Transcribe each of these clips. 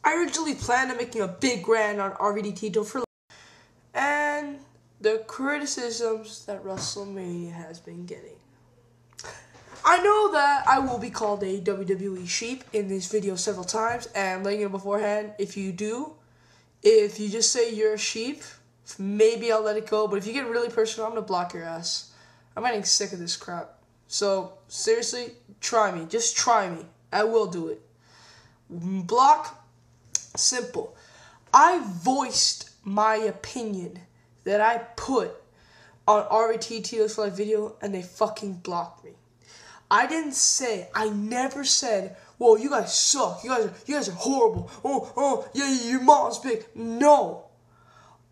I originally planned on making a big rant on rvdtito4life and the criticisms that WrestleMania has been getting. I know that I will be called a WWE sheep in this video several times, and letting you know beforehand, if you just say you're a sheep, maybe I'll let it go, but if you get really personal, I'm gonna block your ass. I'm getting sick of this crap. So, seriously, try me. Just try me. I will do it. Block. Simple. I voiced my opinion that I put on rvdtito4life video, and they fucking blocked me. I never said, well, you guys suck. You guys are horrible. Oh, yeah, your mom's big. No.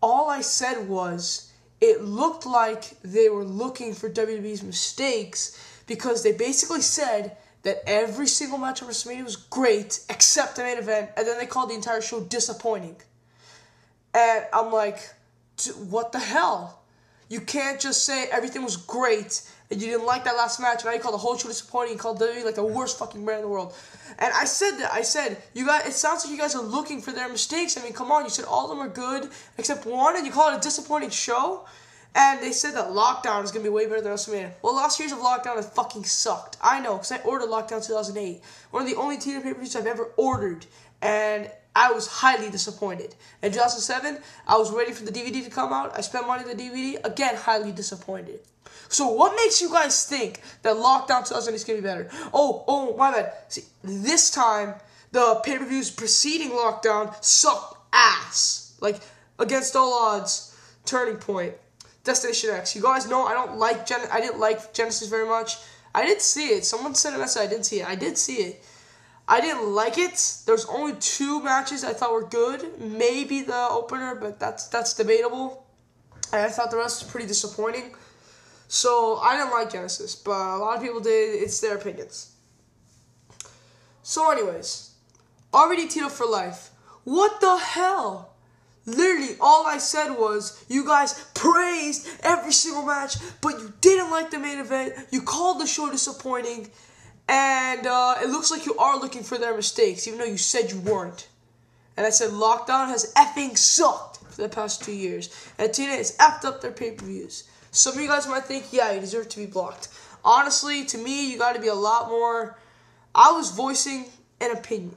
All I said was, it looked like they were looking for WWE's mistakes, because they basically said that every single match on WrestleMania was great except the main event, and then they called the entire show disappointing. And I'm like, what the hell? You can't just say everything was great and you didn't like that last match, and now you call the whole show disappointing and call WWE like the worst fucking brand in the world. And I said that. I said, you guys, it sounds like you guys are looking for their mistakes. I mean, come on, you said all of them are good except one, and you call it a disappointing show? And they said that Lockdown is going to be way better than WrestleMania. Well, last year's of Lockdown has fucking sucked. I know, because I ordered Lockdown 2008. One of the only TNA pay-per-views I've ever ordered. And I was highly disappointed. In 2007, I was waiting for the DVD to come out. I spent money on the DVD. Again, highly disappointed. So what makes you guys think that Lockdown 2008 is going to be better? Oh, my bad. See, this time, the pay-per-views preceding Lockdown sucked ass. Like, against all odds, Turning Point, Destination X. You guys know I didn't like Genesis very much. I did see it. Someone sent a message. I didn't see it. I did see it. I didn't like it. There's only 2 matches I thought were good. Maybe the opener, but that's debatable. And I thought the rest was pretty disappointing. So I didn't like Genesis, but a lot of people did. It's their opinions. So anyways, rvdtito4life. What the hell? Literally, all I said was, you guys praised every single match, but you didn't like the main event. You called the show disappointing, and it looks like you are looking for their mistakes, even though you said you weren't. And I said, Lockdown has effing sucked for the past 2 years, and TNA has effed up their pay-per-views. Some of you guys might think, yeah, you deserve to be blocked. Honestly, to me, you got to be a lot more. I was voicing an opinion.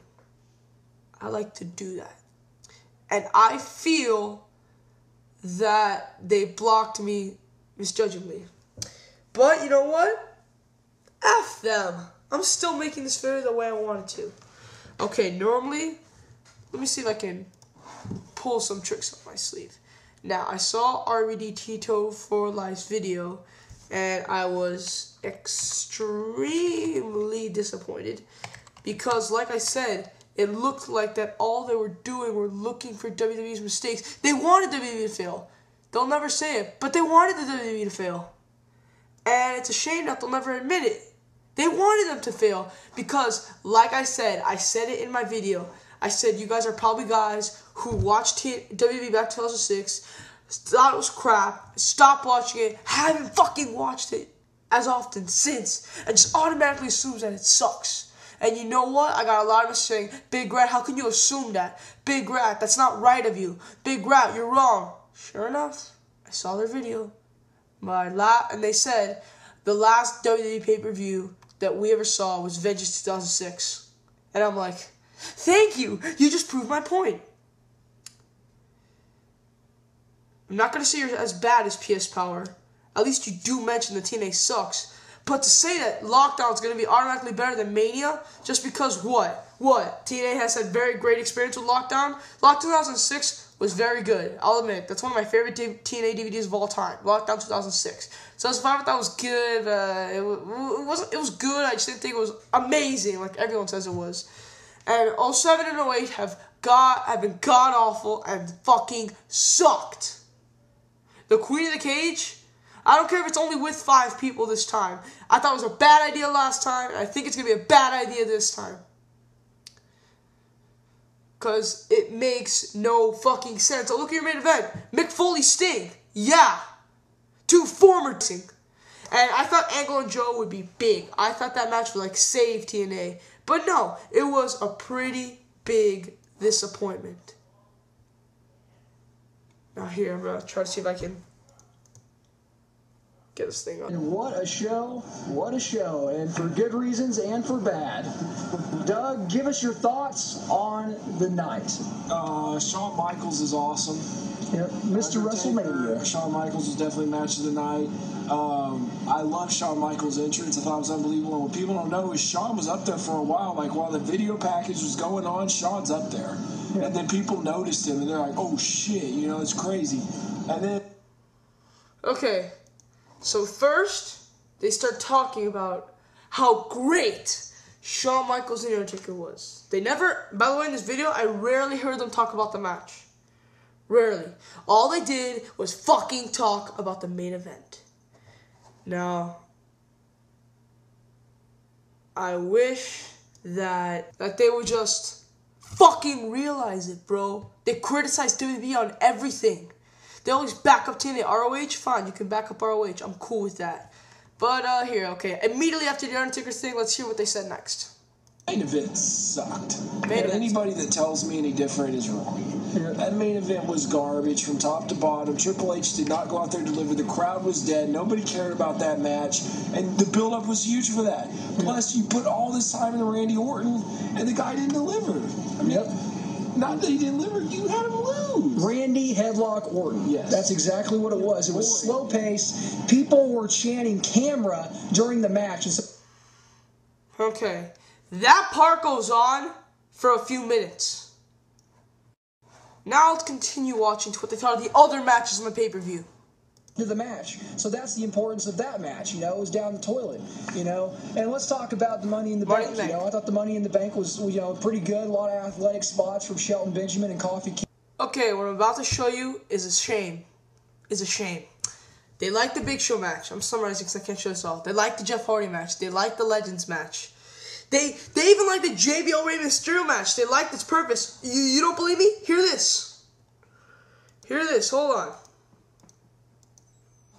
I like to do that. And I feel that they blocked me misjudgingly. But you know what? F them. I'm still making this video the way I wanted to. Okay, normally, let me see if I can pull some tricks up my sleeve. Now, I saw rvdtito4life's video, and I was extremely disappointed. Because, like I said, it looked like that all they were doing were looking for WWE's mistakes. They wanted WWE to fail. They'll never say it, but they wanted the WWE to fail. And it's a shame that they'll never admit it. They wanted them to fail because, like I said it in my video. I said, you guys are probably guys who watched WWE back in 2006, thought it was crap, stopped watching it, haven't fucking watched it as often since, and just automatically assumes that it sucks. And you know what? I got a lot of messages saying, Big Rat, how can you assume that? Big Rat, that's not right of you. Big Rat, you're wrong. Sure enough, I saw their video. And they said, the last WWE pay-per-view that we ever saw was Vengeance 2006. And I'm like, thank you. You just proved my point. I'm not going to say you're as bad as PS Power. At least you do mention that TNA sucks. But to say that Lockdown is going to be automatically better than Mania, just because what? TNA has had very great experience with Lockdown. Lockdown 2006 was very good. I'll admit, that's one of my favorite TNA DVDs of all time. Lockdown 2006. 2005 I thought was good. It was good. I just didn't think it was amazing like everyone says it was. And 07 and 08 have been god awful and fucking sucked. The Queen of the Cage, I don't care if it's only with 5 people this time. I thought it was a bad idea last time, and I think it's going to be a bad idea this time. Because it makes no fucking sense. Oh, look at your main event. Mick Foley, Sting. Yeah. 2 former Sting. And I thought Angle and Joe would be big. I thought that match would, like, save TNA. But no, it was a pretty big disappointment. Now here, I'm gonna try to see if I can get this thing on. And what a show, and for good reasons and for bad. Doug, give us your thoughts on the night. Shawn Michaels is awesome. Yep, Mr. WrestleMania. Shawn Michaels was definitely match of the night. I love Shawn Michaels' entrance. I thought it was unbelievable. And what people don't know is Shawn was up there for a while. Like, while the video package was going on, Shawn's up there. Yeah. And then people noticed him, and they're like, oh, shit, you know, it's crazy. And then... Okay, so first, they start talking about how great Shawn Michaels and Undertaker was. They never, by the way, in this video, I rarely heard them talk about the match. Rarely. All they did was fucking talk about the main event. Now, I wish that they would just fucking realize it, bro. They criticize WWE on everything. They always back up TNA. ROH, fine, you can back up ROH. I'm cool with that. But here, okay. Immediately after the Undertaker thing, let's hear what they said next. Main event sucked. And anybody that tells me any different is wrong. Yeah. That main event was garbage from top to bottom. Triple H did not go out there and deliver. The crowd was dead. Nobody cared about that match. And the build-up was huge for that. Plus, you put all this time into Randy Orton, and the guy didn't deliver. I mean, not that he didn't deliver. You had him lose. Randy Headlock Orton. Yes. That's exactly what it was. It was slow pace. People were chanting camera during the match. And so okay. That part goes on for a few minutes. Now let's continue watching to what they thought of the other matches on the pay-per-view. To the match. So that's the importance of that match, you know, it was down the toilet, you know. And let's talk about the Money in the Bank, you know. I thought the Money in the Bank was, you know, pretty good. A lot of athletic spots from Shelton Benjamin and Coffee King. Okay, what I'm about to show you is a shame. Is a shame. They like the Big Show match. I'm summarizing because I can't show this all. They like the Jeff Hardy match. They like the Legends match. They even like the JBL Rey Mysterio match. They liked its purpose. You don't believe me? Hear this. Hear this. Hold on.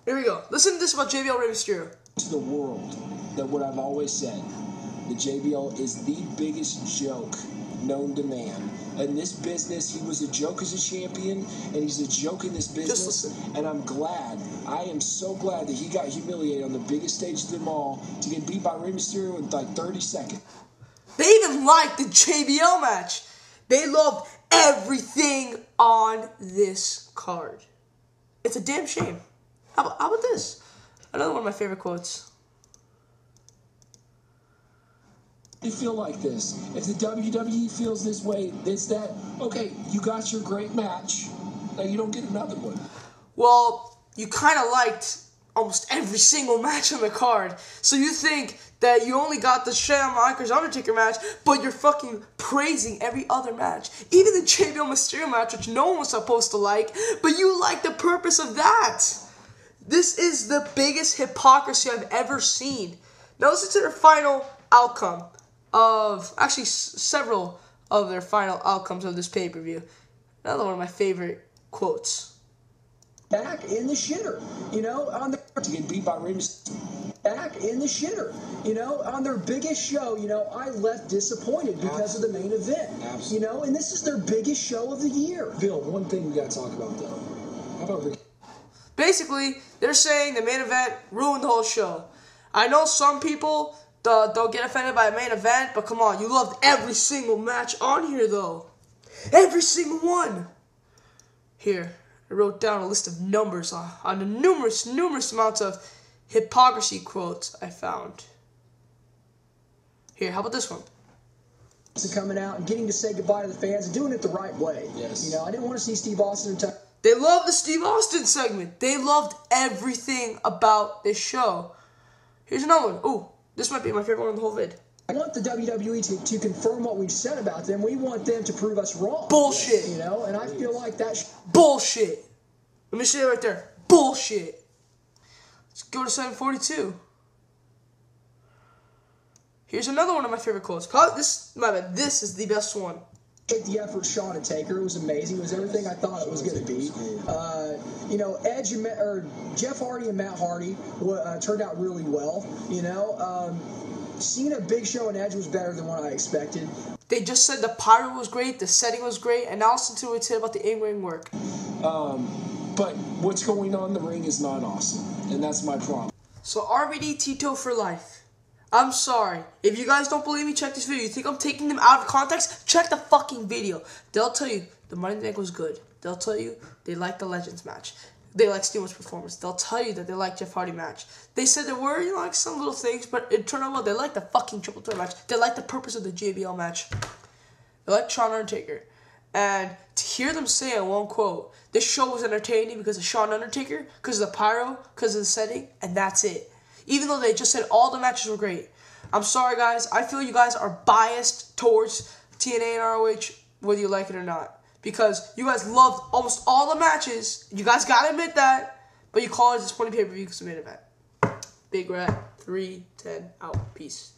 Here we go. Listen to this about JBL Rey Mysterio. To the world, that what I've always said, the JBL is the biggest joke known to man. In this business, he was a joke as a champion, and he's a joke in this business. And I'm glad, I am so glad that he got humiliated on the biggest stage of them all to get beat by Rey Mysterio in like 30 seconds. They even liked the JBL match. They loved everything on this card. It's a damn shame. How about this? Another one of my favorite quotes. You feel like this. If the WWE feels this way, it's that, okay, you got your great match. Now you don't get another one. Well, you kind of liked almost every single match on the card. So you think that you only got the Shawn Michaels Undertaker match, but you're fucking praising every other match. Even the JBL Mysterio match, which no one was supposed to like, but you like the purpose of that. This is the biggest hypocrisy I've ever seen. Now listen to their final outcome of, actually several of their final outcomes of this pay-per-view. Another one of my favorite quotes. Back in the shitter, you know, on the to get beat by Rey Mysterio. Back in the shitter, you know, on their biggest show, you know, I left disappointed because of the main event. Absolutely. You know, and this is their biggest show of the year. Bill, one thing we got to talk about though. How about basically, they're saying the main event ruined the whole show. I know some people don't get offended by a main event, but come on, you loved every single match on here, though. Every single one. Here, I wrote down a list of numbers on the numerous amounts of hypocrisy quotes I found. Here, how about this one? Coming out and getting to say goodbye to the fans and doing it the right way. Yes. You know, I didn't want to see Steve Austin and They loved the Steve Austin segment. They loved everything about this show. Here's another one. Ooh, this might be my favorite one in the whole vid. I want the WWE to confirm what we've said about them. We want them to prove us wrong. Bullshit. You know, and I feel like that's bullshit. Let me say it right there. Bullshit. Let's go to 742. Here's another one of my favorite quotes. This is the best one. Take the effort, Shawn and Taker. It was amazing. It was everything I thought it was going to be. You know, Edge and Jeff Hardy and Matt Hardy turned out really well. You know, Cena, Big Show, and Edge was better than what I expected. They just said the pyro was great, the setting was great, and now listen to what they said about the in-ring work. But what's going on in the ring is not awesome, and that's my problem. So rvdtito for life. I'm sorry. If you guys don't believe me, check this video. You think I'm taking them out of context? Check the fucking video. They'll tell you the Money in the Bank was good. They'll tell you they liked the Legends match. They liked Steelman's performance. They'll tell you that they liked Jeff Hardy match. They said there were, like some little things, but it turned out well. They liked the fucking Triple Threat match. They liked the purpose of the JBL match. They liked Shawn Undertaker. And to hear them say, I won't quote, this show was entertaining because of Shawn Undertaker, because of the pyro, because of the setting, and that's it. Even though they just said all the matches were great. I'm sorry, guys. I feel you guys are biased towards TNA and ROH, whether you like it or not. Because you guys loved almost all the matches. You guys gotta admit that. But you call it a disappointing pay-per-view because of the main event. Big Rat, 3-10, out. Peace.